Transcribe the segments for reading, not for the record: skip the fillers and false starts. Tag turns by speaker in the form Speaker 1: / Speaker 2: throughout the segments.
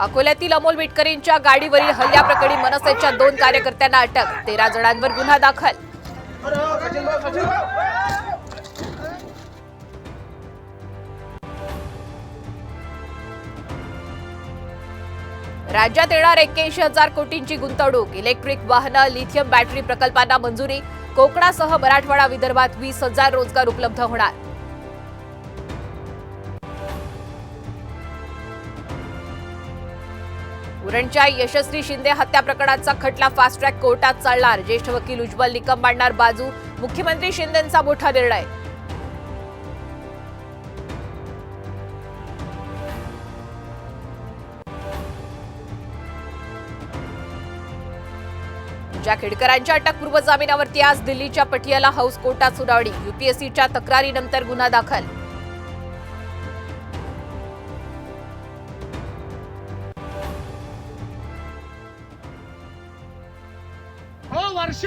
Speaker 1: अकोल्यातील अमोल विटकरींच्या गाडीवरील हल्ल्याप्रकरणी मनसेच्या 2 कार्यकर्त्यांना अटक, 13 जणांवर गुन्हा दाखल. राज्यात येणार 81,000 कोटींची गुंतवणूक, इलेक्ट्रिक वाहनं, लिथियम बॅटरी प्रकल्पांना मंजुरी, कोकणासह मराठवाडा विदर्भात 20,000 रोजगार उपलब्ध होणार. उरणच्या यशस्वी शिंदे हत्या प्रकरणाचा खटला फास्ट ट्रॅक कोर्टात चालणार, ज्येष्ठ वकील उज्ज्वल निकम मांडणार बाजू, मुख्यमंत्री शिंदेंचा मोठा निर्णय. पूजा खेडकरांच्या अटकपूर्व जामिनावरती आज दिल्लीच्या पटियाला हाऊस कोर्टात सुनावणी, यूपीएससीच्या तक्रारीनंतर गुन्हा दाखल.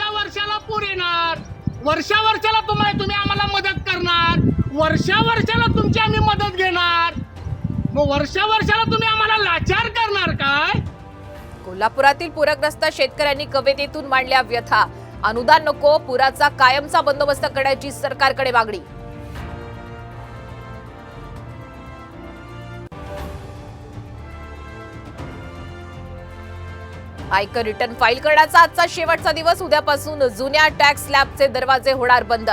Speaker 2: वर्षाला पूर येणार, वर्षाला तुम्ही आम्हाला मदत करणार, वर्षाला तुमची आम्ही मदत घेणार, मग वर्षाला तुम्ही आम्हाला लाचार करणार काय?
Speaker 1: कोल्हापुरातील पूरग्रस्त शेतकऱ्यांनी कवितेतून मांडल्या व्यथा, अनुदान नको, पुराचा कायमचा बंदोबस्त करण्याची सरकारकडे मागणी. आयकर रिटर्न फाईल करण्याचा आजचा शेवटचा दिवस, उद्यापासून जुन्या टॅक्स स्लॅबचे दरवाजे होणार बंद.